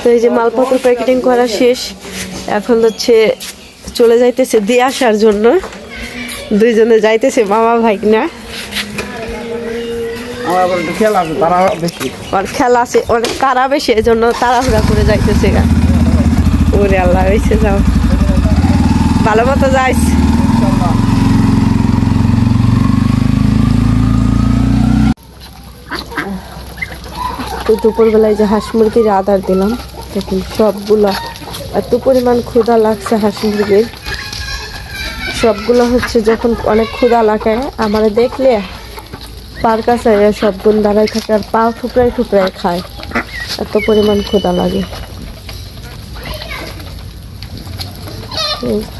তো এই যে মালপত্র প্যাকেটিং করা শেষ, এখন হচ্ছে চলে যাইতেছে দিয়ে আসার জন্য। দুইজনে যাইতেছে মামা ভাইগনা। খেলা আছে অনেক কারা বেশি, এই জন্য তাড়াহুড়া করে যাইতেছে। ওরে আল্লাহ হয়েছে, যাও ভালো মতো যাইস। তো দুপুরবেলায় যে হাঁস মুরগির আদার দিলাম, দেখুন সবগুলো এত পরিমাণ ক্ষুধা লাগছে হাঁস মুরগির। সবগুলো হচ্ছে যখন অনেক ক্ষুধা লাগে আমার দেখলে পার কাছে সবগুণ দাঁড়ায় থাকে আর পা ঠুকরাই ঠুকরাই খায়, এত পরিমাণ ক্ষুধা লাগে।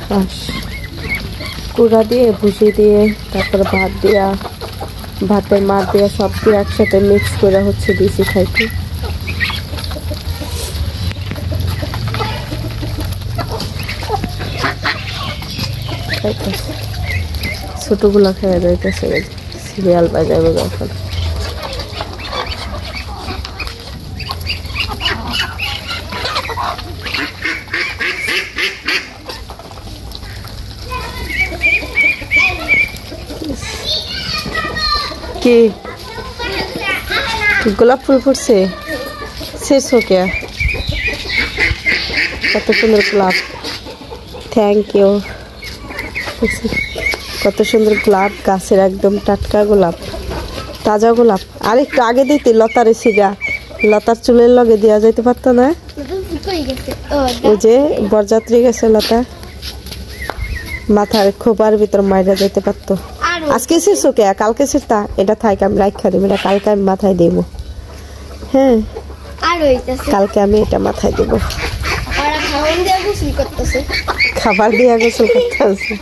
হাঁস কুড়া দিয়ে ভুসি দিয়ে তারপরে ভাত দিয়া, ভাতের মাছ দিয়ে সব দিয়ে একসাথে মিক্স করে হচ্ছে দিয়েছি খাইতে। ছোটগুলা খেয়ে যাইতেছে, সিরিয়াল বাজাবে যখন। কি গোলাপ ফুল ফুটছে শেষ হোকে, কত সুন্দর গোলাপ। Thank you. কত সুন্দর গোলাপ, গাছের একদম টাটকা গোলাপ, তাজা গোলাপ। আর একটু আগে দিতে লতার সিগা, লতার চুলের লগে দেওয়া যাইতে পারতো না? ওই যে বরযাত্রী গেছে লতা, মাথার খোপার ভিতর মাইরা যেতে পারতো। আজকে শেষো কে, কালকে শেষটা এটা থাক, আমি রাখা দেবো, এটা কালকে আমি মাথায় দেব। হ্যাঁ কালকে আমি এটা মাথায় দেবো। খাবার দিয়ে গোসল করতে আছে।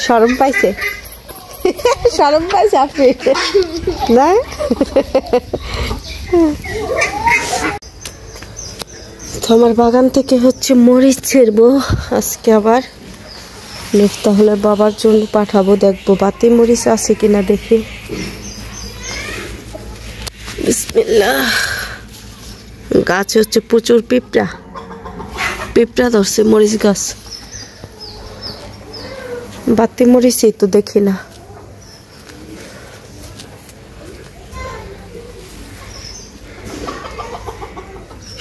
শরম পাইছে, শরম পাইছে আপনি না? আমার বাগান থেকে হচ্ছে মরিচ ছেড়বো আজকে, আবার তাহলে বাবার জন্য পাঠাবো, দেখবো বাতি মরিচ আছে কিনা দেখি। বিসমিল্লাহ। গাছ হচ্ছে প্রচুর পিঁপড়া, পিঁপড়া ধরছে মরিচ গাছ। বাতি মরিচই তো দেখি না।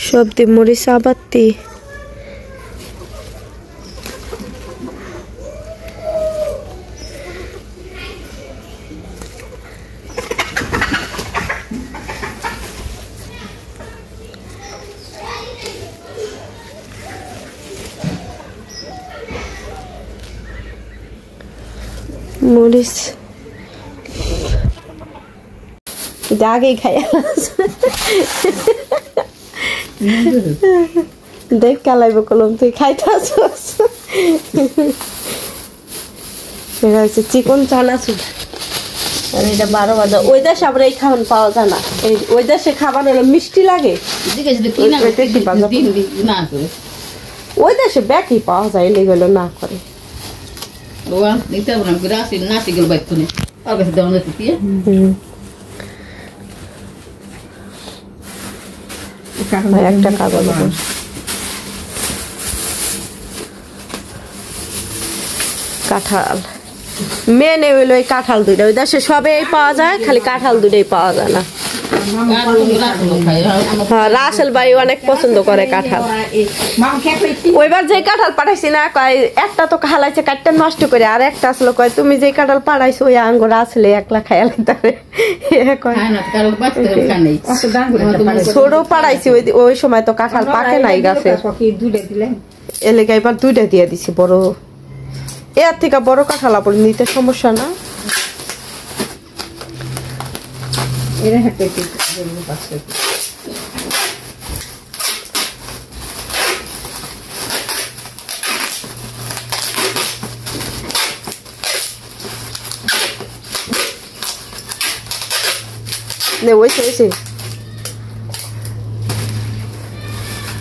সব দিয়ে মরিচ আবাতি। মরিচ আগেই খাই দেখ কালাইব কলম, তুই খাইতে আসছিস। এটা হচ্ছে চিকন চানাচুর, আর এটা 12 বাজা। ওই দেশে আবার এই খাবার পাওয়া যায় না, ওই দেশে খাবার হলো মিষ্টি লাগে, ওই দেশে ব্যাকি পাওয়া যায়, এলে গেলো না করে। একটা কাগজ কাঁঠাল মেনে হইলো এই কাঁঠাল দুইটা, ওই দেশে সবে পাওয়া যায়, খালি কাঁঠাল দুইটাই পাওয়া যায় না। হ্যাঁ রাসেল ভাই অনেক পছন্দ করে কাঁঠাল। ওইবার যে কাঁঠাল পাঠাইছি না কয় একটা তো খালাইছে কাটটা নষ্ট করে, আর একটা আসলে কয় তুমি যে কাঁঠাল পাঠাইছো ওই আঙ্গ রাসেলে একলা খাইলে তারে ছোট পাঠাইছি। ওই সময় তো কাঁঠাল পাকে নাই গাছে, এলাকা এবার 2টা দিয়ে দিছি বড়। এর থেকে বড় কাঁঠাল আপনি নিতে সমস্যা না।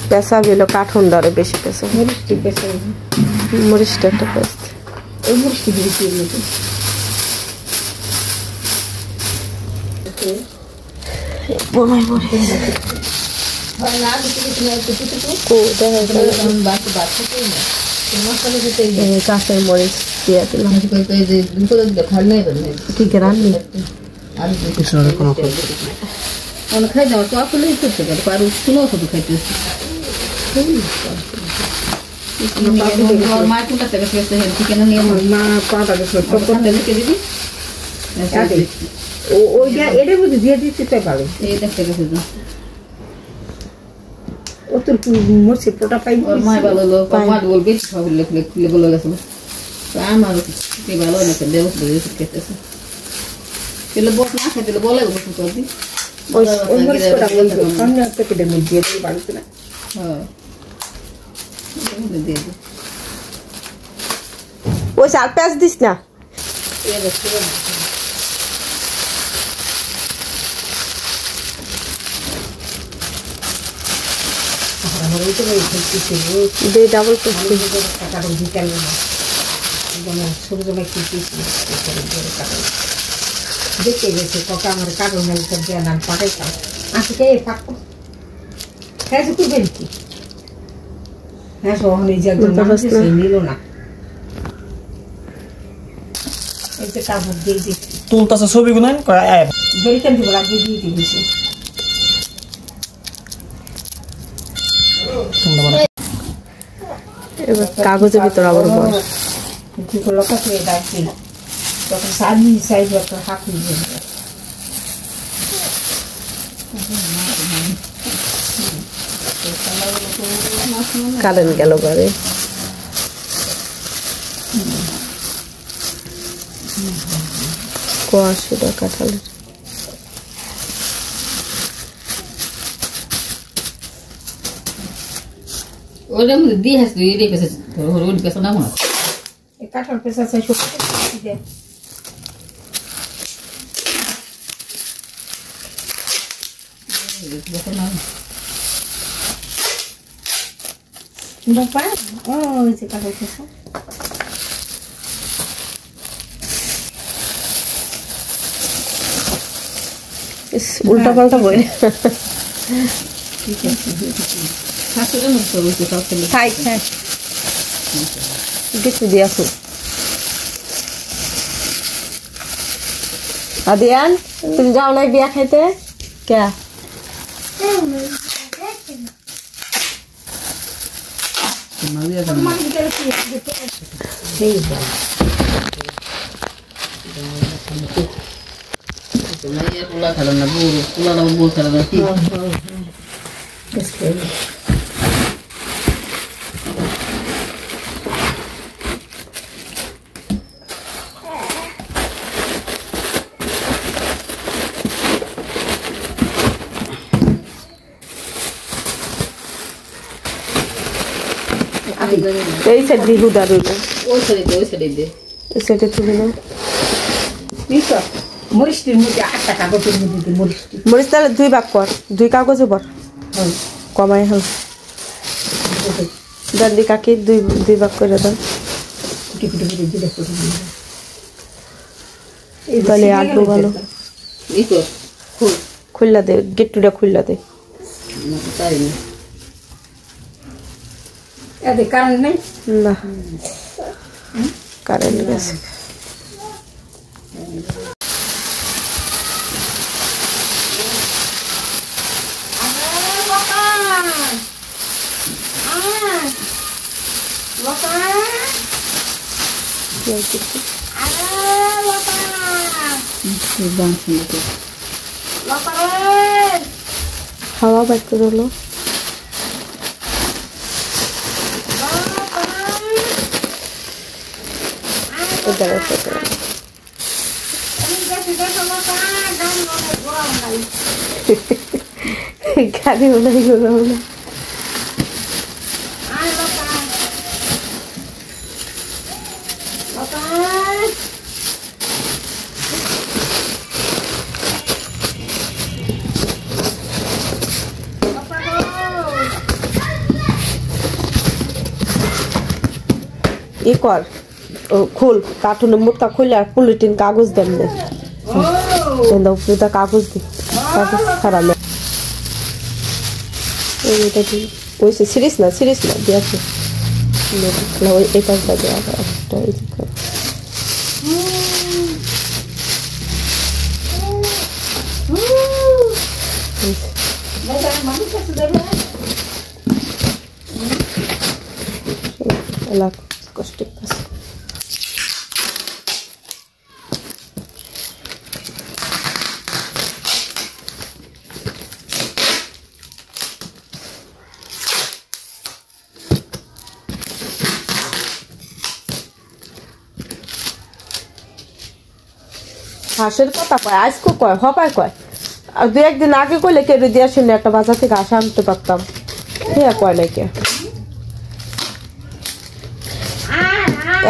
পেশা গেল কাঠন দরে বেশি পেশা। মরিচটা একটা পেস্ট এই মরিচটা দিয়েছি এর মধ্যে বনাই বলে না দিতে কিছু না একটু ও দেখা যায় বাকি বাচ্চাকেই না মশলা দিতে কাঁচের মরিচ দিয়ে দিলাম এই যে দুটো দিলে খাল নাই বলে কি রান্নি আর কিছু না কোনো অন খাই দাও তো আপনি করতে পারো আর শুনো শুধু খাইতেছি মা কোনটা থেকে ফেসে হেলথ কেন নিয়ে মা পাটা গেছে তো কোনটা লিখে দিবি ও ওইটা এর মধ্যে দিয়ে দিতে পারবে এই দেখতে গেছে না ও তোর মরছে পোটা পাই ওর মা ভালো লোক মা বলবে সব লিখলে বলে গেছে আমার কি ভালো না দেব বলে খেতেছে তেলে বস না খেতে বলে বস তো দি ওই মরছে পোটা বলতে সামনে থেকে দেব দিয়ে দিই বাড়িতে না হ্যাঁ দিয়ে দি ওই চার পেঁয়াজ দিস না এই দেখতে দে ডাবল পেস্ট দেখতে গেছে ককা আমার কাগজ নাম পাঠাইতাম আজকে পাকো হ্যাঁ করবেন কি হ্যাঁ সহনে যে নিল না এই যে কাগজ দিয়ে দিচ্ছি তুলতাছে ছবিগুলো বেরিকেন দিব লাগবে দিয়ে দিয়েছি এবার কাগজের ভিতর আবার বল লোককে ডাকছি তখন সামনে সাইড একটা হাত নিয়ে কারেন্ট গেল ঘরে কুয়াশা কাঁঠালের ওরে মধ্যে দিয়ে আসলে এই রেখেছে রোড পেছনে না মনে এই কাঁঠাল পেছনে আছে সত্যি দে বাবা ও এই যে কাঁঠাল পেছনে উল্টা পাল্টা বই ঠিক আছে শাশুড়ের মতো বলতে সব ছেলে খাই খাই কিছু দিয়ে আসো আদিয়ান তুমি যাও নাই বিয়া খাইতে কে পোলা খেলো না পোলা বউ খেলো না এই সাইড দিয়ে হুদা রইল ওই সাইডে দে এই সাইডে তুলে নাও মরিচটির মধ্যে 8টা কাগজের মধ্যে মরিচ তাহলে 2 ভাগ কর 2 কাগজে বর কমাই হল দাদি কাকি 2 ভাগ করে দাও তাহলে আটবো ভালো খুললা দে গেটটুটা খুললা দে কারেন্ট নেই না কারেন্ট গেছে হাওয়া বাইর করে হলো গাড়ি মনে হয় ই কর খুল কার্টুনের মুখটা খুলে আর পলিথিন কাগজ দেন দে উপরে কাগজ দি কাগজ খারাপ এইটা কি ওইসে সিরিজ না দিয়েছে ওই এই পাশটা দেওয়া একটা কষ্ট হাঁসের কথা কয় আজকে কয় হপায় কয় আর দু একদিন আগে কইলে কেউ দিয়ে শুনে একটা বাজার থেকে হাঁস আনতে পারতাম হ্যাঁ কয় নাকি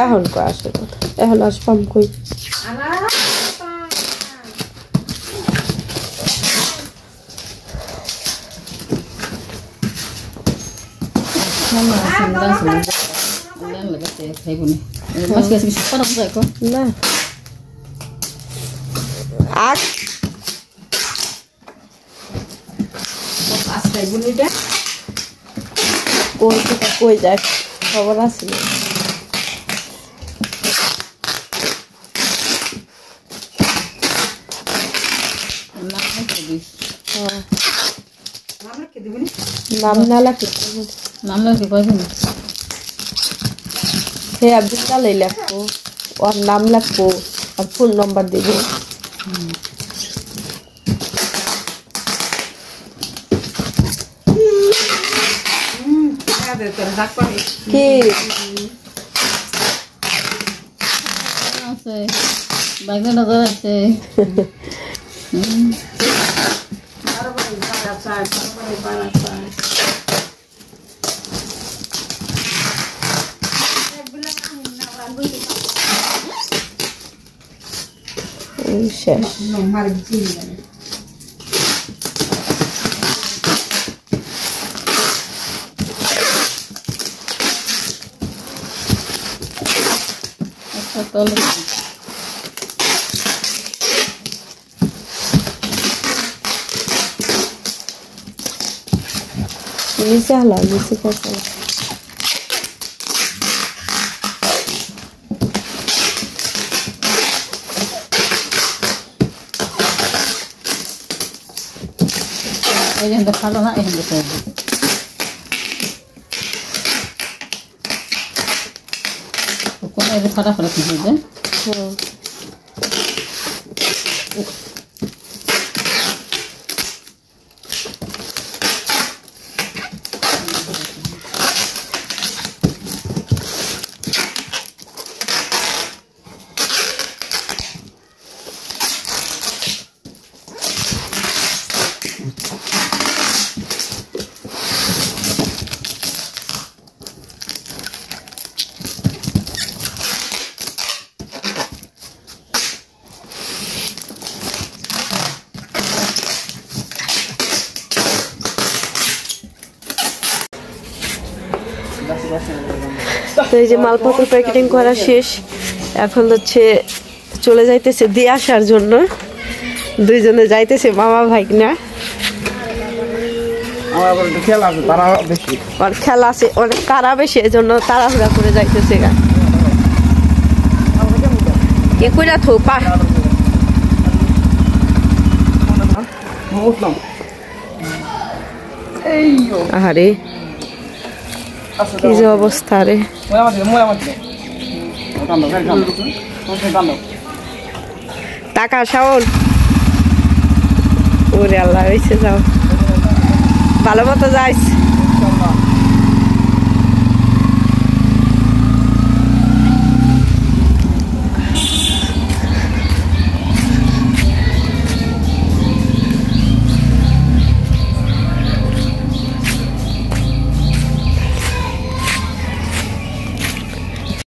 এখন কয় হাঁসের কথা এখন আসবাম কই না আগ কই যায় খবর আছে নাম না লাগে হ্যাঁ বিকালে লাগবো ওর নাম লাগবো আর ফোন নম্বর দেবো কি শেষ নিচে হলো নিচে কথা Ayan, dakalo na. Ayan, dakalo. Kung ay dakalo dyan. তো এই যে মালপত্র প্যাকেটিং করা শেষ, এখন হচ্ছে চলে যাইতেছে দিয়ে আসার জন্য। দুইজনে যাইতেছে মামা ভাইগনা। খেলা আছে অনেক কারা বেশি, এই জন্য তাড়াহুড়া করে যাইতেছে গা। কি কইরা থোপা আরে কি যে অবস্থা রে। টাকা শাওন ওরে আল্লাহ হয়েছে, যাও ভালো মতো যাইস।